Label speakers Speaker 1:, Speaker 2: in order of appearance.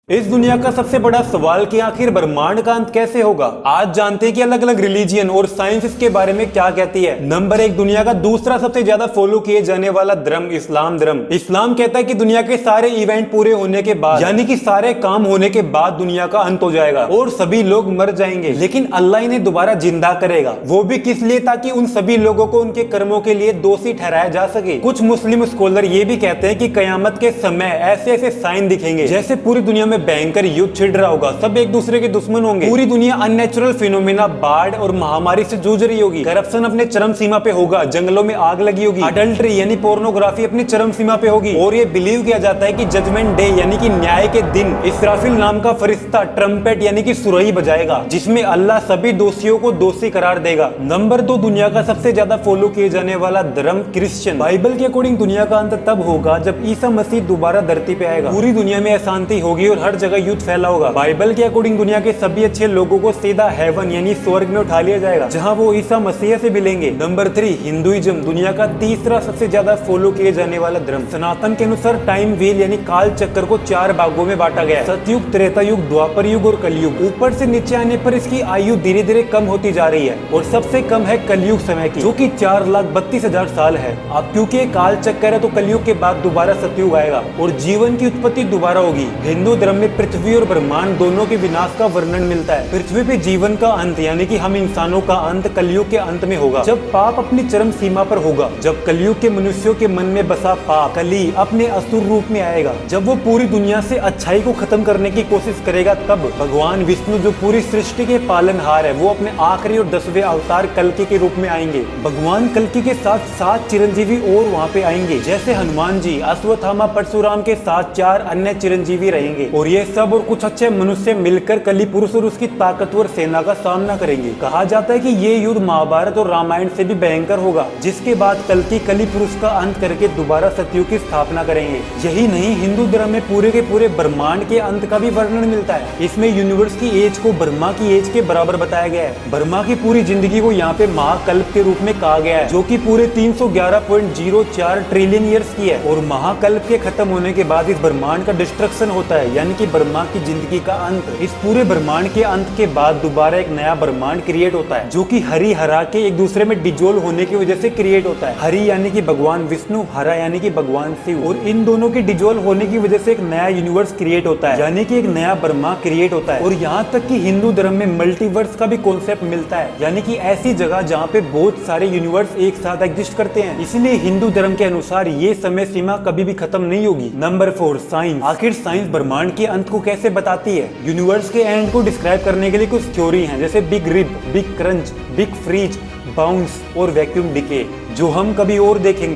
Speaker 1: इस दुनिया का सबसे बड़ा सवाल कि आखिर ब्रह्मांड का अंत कैसे होगा। आज जानते हैं कि अलग अलग रिलीजियन और साइंस इसके बारे में क्या कहती है। नंबर 1, दुनिया का दूसरा सबसे ज्यादा फॉलो किए जाने वाला धर्म इस्लाम धर्म। इस्लाम कहता है कि दुनिया के सारे इवेंट पूरे होने के बाद, यानी कि सारे काम होने के बाद दुनिया का अंत हो जाएगा और सभी लोग मर जाएंगे, लेकिन अल्लाह इन्हें दोबारा जिंदा करेगा। वो भी किस लिए? ताकि उन सभी लोगों को उनके कर्मों के लिए दोषी ठहराया जा सके। कुछ मुस्लिम स्कॉलर ये भी कहते हैं कि कयामत के समय ऐसे ऐसे साइन दिखेंगे जैसे पूरी दुनिया में भयंकर युद्ध छिड़ रहा होगा, सब एक दूसरे के दुश्मन होंगे, पूरी दुनिया अननेचुरल फिनोमेना, बाढ़ और महामारी से जूझ रही होगी, करप्शन अपने चरम सीमा पे होगा, जंगलों में आग लगी होगी, अडल्ट्री यानी पोर्नोग्राफी अपनी चरम सीमा पे होगी। और ये बिलीव किया जाता है कि जजमेंट डे यानी कि न्याय के दिन इसराफिल नाम का फरिश्ता ट्रम्पेट यानी कि सुरही बजाएगा, जिसमें अल्लाह सभी दोषियों को दोषी करार देगा। नंबर 2, दुनिया का सबसे ज्यादा फॉलो किए जाने वाला धर्म क्रिश्चियन। बाइबल के अकॉर्डिंग दुनिया का अंत तब होगा जब ईसा मसीह दोबारा धरती पे आएगा, पूरी दुनिया में अशांति होगी और हर जगह युद्ध फैला होगा। बाइबल के अकॉर्डिंग दुनिया के सभी अच्छे लोगों को सीधा हेवन यानी स्वर्ग में उठा लिया जाएगा, जहां वो ईसा मसीह से मिलेंगे। नंबर 3, हिंदुइज्म, दुनिया का तीसरा सबसे ज्यादा फॉलो किए जाने वाला धर्म। सनातन के अनुसार टाइम व्हील यानी काल चक्र को 4 भागों में बांटा गया है, सतयुग, त्रेता युग, द्वापर युग और कलयुग। ऊपर से नीचे आने पर इसकी आयु धीरे धीरे कम होती जा रही है और सबसे कम है कलयुग समय की, जो कि 4,32,000 साल है। अब क्योंकि ये काल चक्कर है तो कलयुग के बाद दोबारा सतयुग आएगा और जीवन की उत्पत्ति दोबारा होगी। हिंदू धर्म में पृथ्वी और ब्रह्मांड दोनों के विनाश का वर्णन मिलता है। पृथ्वी पे जीवन का अंत यानी कि हम इंसानों का अंत कलयुग के अंत में होगा, जब पाप अपनी चरम सीमा पर होगा, जब कलयुग के मनुष्यों के मन में बसा पाप कली अपने असुर रूप में आएगा, जब वो पूरी दुनिया से अच्छाई को खत्म करने की कोशिश करेगा, तब भगवान विष्णु जो पूरी सृष्टि के पालनहार है वो अपने आखिरी और 10वें अवतार कल्कि के रूप में आएंगे। भगवान कल्कि के साथ 7 चिरंजीवी और वहाँ पे आएंगे, जैसे हनुमान जी, अश्वत्थामा, परशुराम के साथ 4 अन्य चिरंजीवी रहेंगे और ये सब और कुछ अच्छे मनुष्य मिलकर कली पुरुष और उसकी ताकतवर सेना का सामना करेंगे। कहा जाता है कि ये युद्ध महाभारत और रामायण से भी भयंकर होगा, जिसके बाद कली पुरुष का अंत करके दोबारा सतयुग की स्थापना करेंगे। यही नहीं, हिंदू धर्म में पूरे के पूरे ब्रह्मांड के अंत का भी वर्णन मिलता है। इसमें यूनिवर्स की एज को ब्रह्मा की एज के बराबर बताया गया है। ब्रह्मा की पूरी जिंदगी को यहाँ पे महाकल्प के रूप में कहा गया है, जो कि पूरे 311.04 ट्रिलियन ईयर्स की है। और महाकल्प के खत्म होने के बाद इस ब्रह्मांड का डिस्ट्रक्शन होता है, यानी कि ब्रह्मा की जिंदगी का अंत। इस पूरे ब्रह्मांड के अंत के बाद दोबारा एक नया ब्रह्मांड क्रिएट होता है, जो कि हरि हरा के एक दूसरे में डिजोल्व होने की वजह से क्रिएट होता है। हरि यानी कि भगवान विष्णु, हरा यानी कि भगवान शिव, और इन दोनों के डिजोल्व होने की वजह से एक नया यूनिवर्स क्रिएट होता है, यानी कि एक नया ब्रह्मा क्रिएट होता है। और यहाँ तक कि हिंदू धर्म में मल्टीवर्स का भी कॉन्सेप्ट मिलता है, यानी कि ऐसी जगह जहाँ पे बहुत सारे यूनिवर्स एक साथ एग्जिस्ट करते हैं। इसलिए हिंदू धर्म के अनुसार ये समय सीमा कभी भी खत्म नहीं होगी। Number 4, science. आखिर साइंस ब्रह्मांड के अंत को कैसे बताती है? यूनिवर्स के एंड को डिस्क्राइब करने के लिए कुछ थ्योरी हैं, जैसे big rip, big crunch, big freeze, bounce और वैक्यूम डिके, जो हम कभी और देखेंगे।